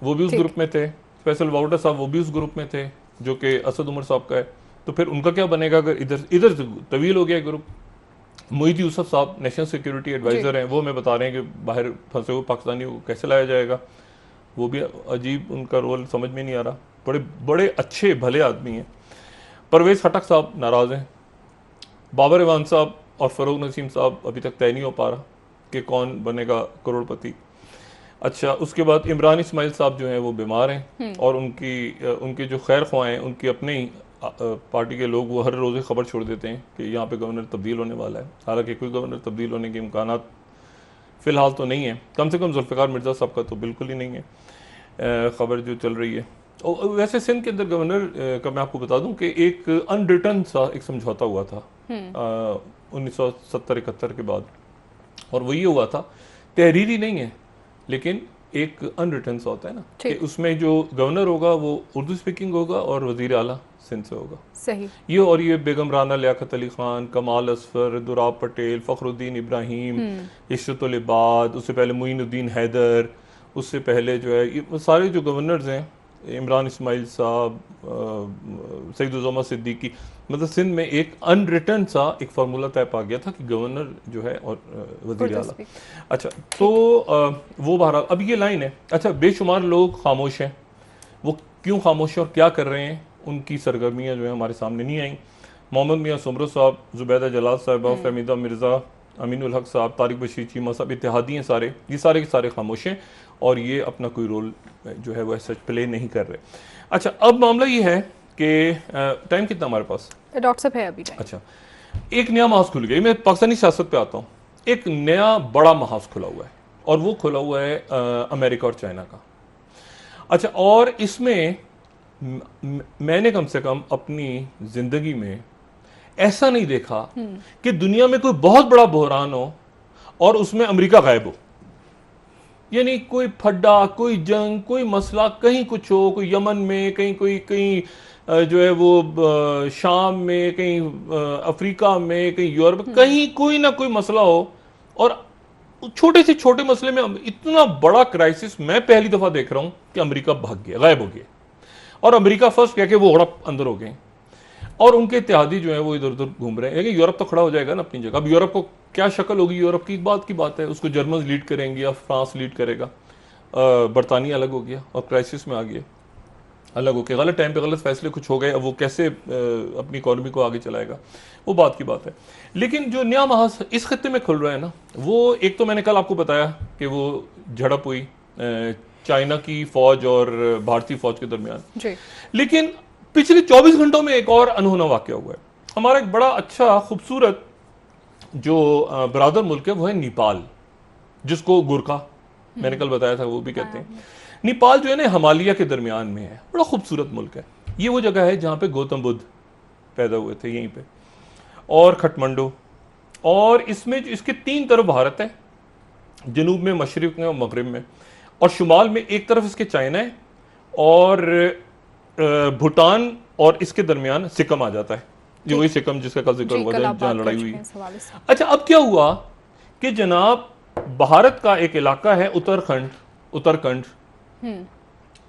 वो भी उस ग्रुप में थे। फैसल वाउडा साहब वो भी उस ग्रुप में थे जो कि असद उमर साहब का है। तो फिर उनका क्या बनेगा अगर इधर इधर तवील हो गया ग्रुप। मोहित यूसुफ साहब नेशनल सिक्योरिटी एडवाइजर हैं, वो हमें बता रहे हैं कि बाहर फंसे हुए पाकिस्तानियों को कैसे लाया जाएगा। वो भी अजीब, उनका रोल समझ में नहीं आ रहा। बड़े बड़े अच्छे भले आदमी हैं। परवेज खटक साहब नाराज़ हैं। बाबर इवान साहब और फ़रूक नसीम साहब अभी तक तय नहीं हो पा रहा कि कौन बनेगा करोड़पति। अच्छा, उसके बाद इमरान इस्माइल साहब जो हैं वो बीमार हैं और उनके जो खैर ख्वाह हैं, उनके अपने ही पार्टी के लोग वो हर रोज़ खबर छोड़ देते हैं कि यहाँ पे गवर्नर तब्दील होने वाला है। हालांकि कोई गवर्नर तब्दील होने के इम्कानात फ़िलहाल तो नहीं है, कम से कम जुल्फ़िकार मिर्ज़ा साहब का तो बिल्कुल ही नहीं है ख़बर जो चल रही है। और वैसे सिंध के अंदर गवर्नर का मैं आपको बता दूं कि एक अनरिटर्न सा एक समझौता हुआ था 1970-71 के बाद, और वो ये हुआ था, तहरीरी नहीं है लेकिन एक अनरिटर्न सा होता है ना, कि उसमें जो गवर्नर होगा वो उर्दू स्पीकिंग होगा और वजीर आला सिंध से होगा। सही। ये बेगम राना लियाकत अली खान, कमाल असफर, दुराब पटेल, फखरुद्दीन इब्राहिम, इशरतुल इबाद, उससे पहले मुइनुद्दीन हैदर, उससे पहले जो है ये सारे जो गवर्नर्स हैं, इमरान इस्माइल साहब, सईदुज़्ज़मा सिद्दीकी, मतलब सिंध में एक अनरिटर्न सा एक फार्मूला तय पा गया था कि गवर्नर जो है और वजीर आला। अच्छा, तो वो बहरहाल अब ये लाइन है। अच्छा, बेशुमार लोग खामोश हैं। वो क्यों खामोश हैं और क्या कर रहे हैं, उनकी सरगर्मियाँ जो है हमारे सामने नहीं आई। मोहम्मद मियाँ सुमरो साहब, जुबैदा जलाल साहबा, फहमीदा मिर्ज़ा, अमीनुल हक साहब, तारिक बशीर चीमा साहब, इत्तेहादी हैं सारे, ये सारे के सारे खामोश हैं और ये अपना कोई रोल जो है वो ऐसा प्ले नहीं कर रहे। अच्छा, अब मामला ये है कि टाइम कितना हमारे पास? डॉक्टर साहब है अभी टाइम। अच्छा, एक नया महाज खुल गया। मैं पाकिस्तानी सियासत पे आता हूँ। एक नया बड़ा महाज खुला हुआ है और वो खुला हुआ है अमेरिका और चाइना का। अच्छा, और इसमें मैंने कम से कम अपनी जिंदगी में ऐसा नहीं देखा कि दुनिया में कोई बहुत बड़ा बहरान हो और उसमें अमेरिका गायब हो। यानी कोई फड्डा, कोई जंग, कोई मसला, कहीं कुछ हो, कोई यमन में, कहीं जो है वो शाम में, कहीं अफ्रीका में, कहीं यूरोप, कहीं कोई ना कोई मसला हो, और छोटे से छोटे मसले में इतना बड़ा क्राइसिस मैं पहली दफा देख रहा हूं कि अमेरिका भाग गया, गायब हो गया। और अमेरिका फर्स्ट कह के वो हड़प अंदर हो गए और उनके इत्तेहादी जो है वो इधर उधर घूम रहे हैं। यूरोप तो खड़ा हो जाएगा ना अपनी जगह। अब यूरोप को क्या शक्ल होगी, यूरोप की बात है, उसको जर्मन लीड करेंगे या फ्रांस लीड करेगा। बरतानिया अलग हो गया और क्राइसिस में आ गया, अलग हो गया, गलत टाइम पे गलत फैसले कुछ हो गए। अब वो कैसे अपनी इकोनॉमी को आगे चलाएगा, वो बात की बात है। लेकिन जो नया महाज इस खत्ते में खुल रहा है ना, वो एक तो मैंने कल आपको बताया कि वो झड़प हुई चाइना की फौज और भारतीय फौज के दरमियान। लेकिन पिछले 24 घंटों में एक और अनहोना वाकया हुआ है। हमारा एक बड़ा अच्छा खूबसूरत जो बरादर मुल्क है वो है नेपाल, जिसको गुरखा मैंने कल बताया था वो भी कहते हैं। नेपाल जो है ना हिमालय के दरमियान में है, बड़ा खूबसूरत मुल्क है। ये वो जगह है जहाँ पे गौतम बुद्ध पैदा हुए थे, यहीं पे, और खटमंडू। और इसमें इसके 3 तरफ भारत है, जनूब में, मशरिक में और मगरिब में, और शुमाल में एक तरफ इसके चाइना है और भूटान, और इसके दरमियान सिक्किम आ जाता है। ये वही सिक्किम जिसका कल जिक्र हुआ था जहाँ लड़ाई हुई। अच्छा, अब क्या हुआ कि जनाब भारत का एक इलाका है उत्तराखंड।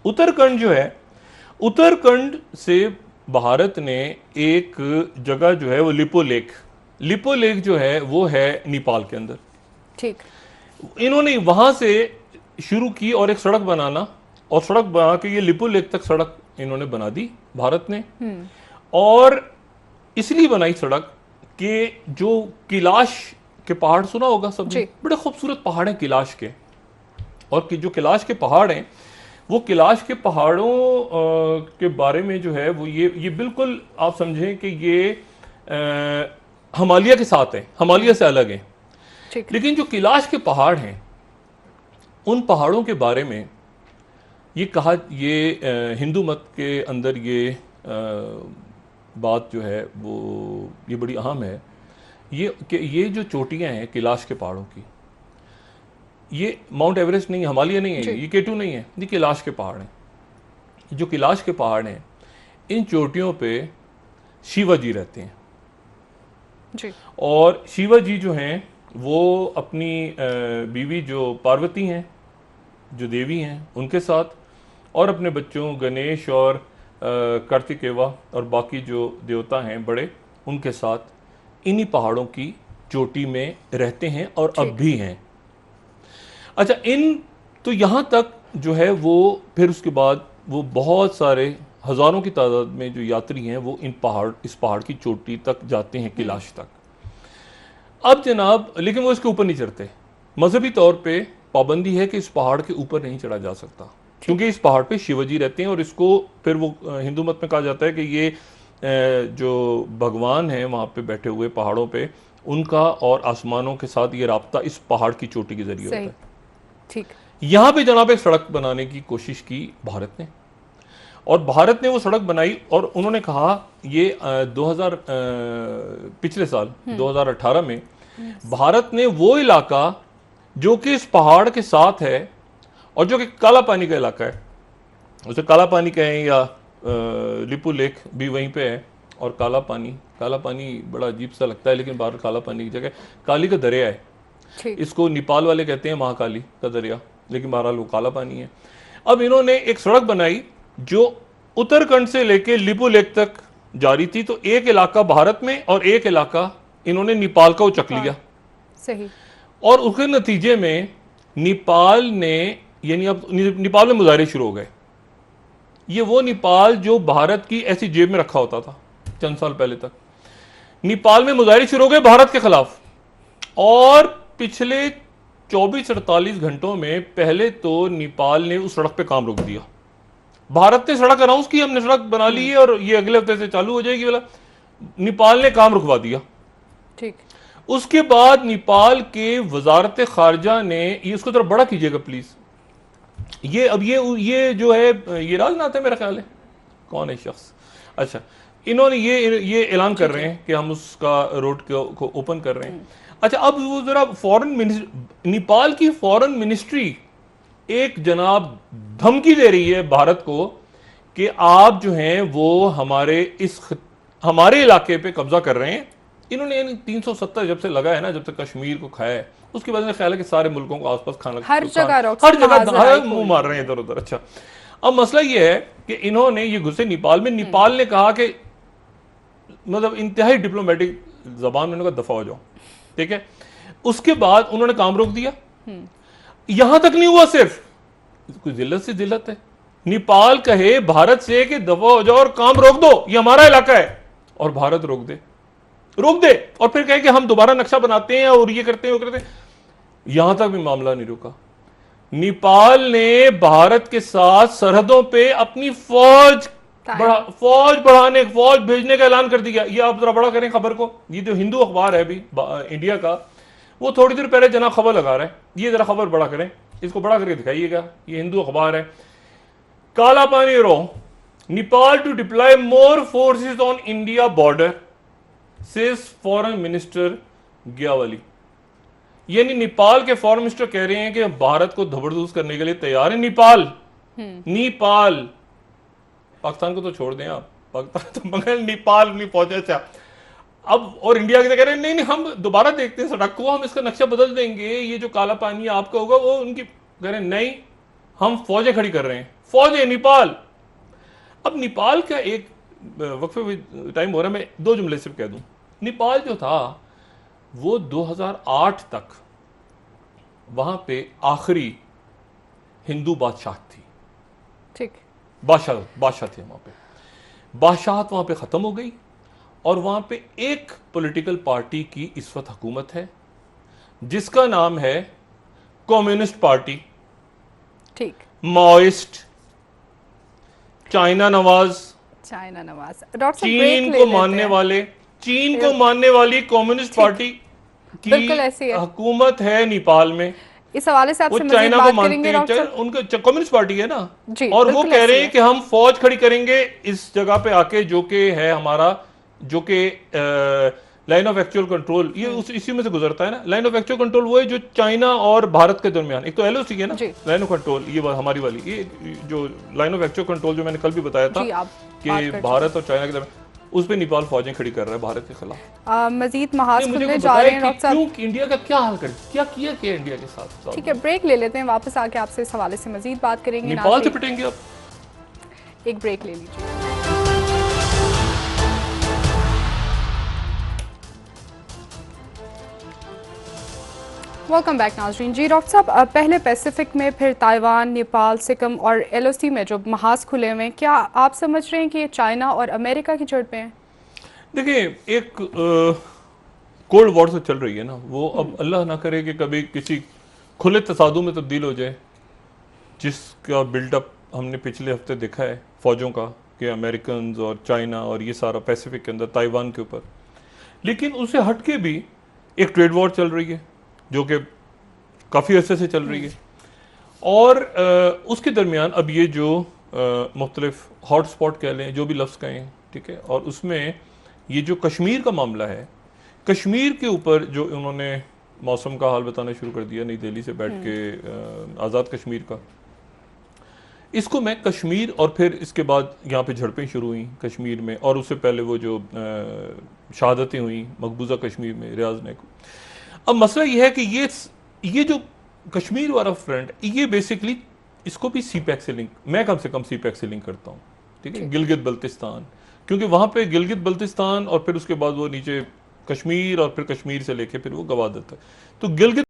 उत्तराखंड जो है, उत्तराखंड से भारत ने एक जगह जो है वो लिपो लेक जो है वो है नेपाल के अंदर। ठीक, इन्होंने वहां से शुरू की और एक सड़क बनाना, और सड़क बना के ये लिपो लेक तक सड़क इन्होंने बना दी भारत ने। और इसलिए बनाई सड़क कि जो कैलाश के पहाड़ सुना होगा सबने, बड़े खूबसूरत पहाड़ हैं कैलाश के, और कि जो कैलाश के पहाड़ हैं वो कैलाश के पहाड़ों के बारे में जो है वो ये बिल्कुल आप समझें कि ये हिमालय के साथ है, हिमालय से अलग है। लेकिन जो कैलाश के पहाड़ हैं उन पहाड़ों के बारे में ये कहा, ये हिंदू मत के अंदर ये बात जो है वो ये बड़ी अहम है, ये कि ये जो चोटियां हैं कैलाश के पहाड़ों की, ये माउंट एवरेस्ट नहीं है, हिमालय नहीं है, ये K2 नहीं है, ये कैलाश के पहाड़ हैं। जो कैलाश के पहाड़ हैं इन चोटियों पे शिवा जी रहते हैं जी। और शिवा जी जो हैं वो अपनी बीवी जो पार्वती हैं, जो देवी हैं, उनके साथ, और अपने बच्चों गणेश और कार्तिकेवा और बाकी जो देवता हैं बड़े, उनके साथ इन्हीं पहाड़ों की चोटी में रहते हैं और अब भी हैं। अच्छा, तो यहाँ तक जो है वो फिर उसके बाद वो बहुत सारे हजारों की तादाद में जो यात्री हैं वो इस पहाड़ की चोटी तक जाते हैं, कैलाश तक। अब जनाब, लेकिन वो इसके ऊपर नहीं चढ़ते। मजहबी तौर पे पाबंदी है कि इस पहाड़ के ऊपर नहीं चढ़ा जा सकता, क्योंकि इस पहाड़ पे शिवजी रहते हैं और इसको फिर वो हिंदू मत में कहा जाता है कि ये जो भगवान हैं वहाँ पे बैठे हुए पहाड़ों पे, उनका और आसमानों के साथ ये राब्ता इस पहाड़ की चोटी के जरिए होता है। ठीक। यहाँ पे जनाब एक सड़क बनाने की कोशिश की भारत ने, और भारत ने वो सड़क बनाई और उन्होंने कहा ये 2000 पिछले साल 2018 में भारत ने वो इलाका जो कि इस पहाड़ के साथ है और जो कि काला पानी का इलाका है, उसे काला पानी कहें या लिपू लेक भी वहीं पे है, और काला पानी बड़ा अजीब सा लगता है, लेकिन बाहर काला पानी की जगह काली का दरिया है। इसको नेपाल वाले कहते हैं महाकाली का दरिया, लेकिन बहरहाल वो काला पानी है। अब इन्होंने एक सड़क बनाई जो उत्तराखंड से लेके लिपू लेक तक जा रही थी, तो एक इलाका भारत में और एक इलाका इन्होंने नेपाल का उचक लिया। सही। और उसके नतीजे में नेपाल ने, यानी अब नेपाल में मुजाहरे शुरू हो गए। ये वो नेपाल जो भारत की ऐसी जेब में रखा होता था चंद साल पहले तक, नेपाल में मुजाहरे शुरू हो गए भारत के खिलाफ। और पिछले 24-48 घंटों में पहले तो नेपाल ने उस सड़क पे काम रोक दिया। भारत ने सड़क अनाउंस की, हमने सड़क बना ली है और ये अगले हफ्ते से चालू हो जाएगी, वाला नेपाल ने काम रुकवा दिया। ठीक। उसके बाद नेपाल के वजारत खारजा ने, ये उसको थोड़ा बड़ा कीजिएगा प्लीज, ये अब ये जो है ये राजनाथ है मेरा ख्याल है, कौन है शख्स, अच्छा, इन्होंने ये ऐलान कर रहे हैं कि हम उसका रोड को ओपन कर रहे हैं। अच्छा, अब वो जरा नेपाल की फॉरेन मिनिस्ट्री एक जनाब धमकी दे रही है भारत को कि आप जो हैं वो हमारे इलाके पे कब्जा कर रहे हैं। इन्होंने 370 जब से लगा है ना, जब से कश्मीर को खाया है, उसके बाद ख्याल है कि सारे मुल्कों को आसपास हर जगह मुंह मार रहे हैं इधर उधर। अच्छा, अब मसला ये है कि इन्होंने ये घुसे नेपाल में, नेपाल ने कहा कि मतलब इंतहाई डिप्लोमेटिक जबान में उन्होंने कहा दफा हो जाओ, ठीक है। उसके बाद उन्होंने काम रोक दिया। यहां तक नहीं हुआ, सिर्फ कोई जिल्लत से जिल्लत है, नेपाल कहे भारत से कि दफा हो जाओ और काम रोक दो, ये हमारा इलाका है, और भारत रोक दे और फिर कहे कि हम दोबारा नक्शा बनाते हैं और ये करते हैं वो करते हैं। यहां तक भी मामला नहीं रुका। नेपाल ने भारत के साथ सरहदों पे अपनी फौज भेजने का ऐलान कर दिया। ये आप जरा बड़ा करें खबर को। ये जो हिंदू अखबार है अभी इंडिया का, वो थोड़ी देर पहले जना खबर लगा रहा है, ये जरा खबर बड़ा करें, इसको बड़ा करके दिखाइएगा। ये हिंदू अखबार है, Kala Pani row, Nepal to deploy more forces on India border says foreign minister Gyawali. यानी नेपाल के फॉरेन मिनिस्टर कह रहे हैं कि भारत को धबरदूस करने के लिए तैयार है नेपाल। पाकिस्तान को तो छोड़ दें आप, पाकिस्तान तो मगर नेपाल नहीं पहुंचे। अच्छा, अब और इंडिया के कह रहे हैं नहीं हम दोबारा देखते हैं सड़क को, हम इसका नक्शा बदल देंगे, ये जो काला पानी आपका होगा वो उनकी, कह रहे हैं नहीं हम फौजें खड़ी कर रहे हैं, फौजें नेपाल। अब नेपाल का एक वक्फे में टाइम हो रहा है, मैं 2 जुमले सिर्फ कह दूं। नेपाल जो था वो 2008 तक वहां पे आखिरी हिंदू बादशाह थी। ठीक, बादशाह थे वहां पे। बादशाहत वहां पे खत्म हो गई और वहां पे एक पॉलिटिकल पार्टी की इस वक्त हुकूमत है जिसका नाम है कम्युनिस्ट पार्टी। ठीक, माओइस्ट, चाइना नवाज, चीन को मानने वाली कम्युनिस्ट पार्टी की हुकूमत है नेपाल में। इस हवाले से आपसे चाइना को मानते हैं, उनका कम्युनिस्ट पार्टी है ना, और वो कह रहे हैं कि हम फौज खड़ी करेंगे इस जगह पे आके, जो कि है हमारा, जो कि लाइन ऑफ एक्चुअल कंट्रोल, ये इसी में से गुजरता है ना। लाइन ऑफ एक्चुअल कंट्रोल वो है जो चाइना और भारत के दरमियान, एक तो एलओसी है ना लाइन ऑफ कंट्रोल, ये हमारी वाली, ये जो लाइन ऑफ एक्चुअल कंट्रोल जो मैंने कल भी बताया था कि भारत और चाइना के दरमियान, उस पे नेपाल फौजें खड़ी कर रहा है भारत के खिलाफ। मजीद महाज खुलने जा रहे हैं डॉक्टर साहब, इंडिया का क्या हाल कर क्या किया इंडिया के साथ। ठीक है, ब्रेक ले लेते हैं, वापस आके आपसे इस हवाले से मजीद बात करेंगे। नेपाल से पिटेंगे आप। एक ब्रेक ले लीजिए। वेलकम बैक नाजरीन। जी डॉक्टर साहब, पहले पैसिफिक में, फिर ताइवान, नेपाल, सिक्किम और एलओसी में जो महाज खुले हुए हैं, क्या आप समझ रहे हैं कि ये चाइना और अमेरिका की जड़ पे हैं? देखिए, एक कोल्ड वॉर से चल रही है ना, वो अब अल्लाह ना करे कि कभी किसी खुले तसादुम में तब्दील हो जाए, जिसका बिल्डअप हमने पिछले हफ्ते देखा है फौजों का, कि अमेरिकन और चाइना और ये सारा पैसिफिक के अंदर ताइवान के ऊपर। लेकिन उससे हटके भी एक ट्रेड वॉर चल रही है जो कि काफ़ी अरसे से चल रही है। और उसके दरमियान अब ये जो मुख्तलिफ हॉट स्पॉट कह लें, जो भी लफ्ज़ कहें, ठीक है, और उसमें ये जो कश्मीर का मामला है, कश्मीर के ऊपर जो उन्होंने मौसम का हाल बताना शुरू कर दिया नई दिल्ली से बैठ के, आज़ाद कश्मीर का, इसको मैं कश्मीर, और फिर इसके बाद यहाँ पे झड़पें शुरू हुई कश्मीर में, और उससे पहले वो जो शहादतें हुई मकबूजा कश्मीर में रियाज ने को। अब मसला ये है कि ये जो कश्मीर वाला फ्रंट, ये बेसिकली इसको भी सी पैक से लिंक, मैं कम से कम सी पैक से लिंक करता हूँ, ठीक है, गिलगित बल्तिस्तान, क्योंकि वहाँ पे गिलगित बल्तिस्तान और फिर उसके बाद वो नीचे कश्मीर और फिर कश्मीर से लेके फिर वो गवादर तक, तो गिलगित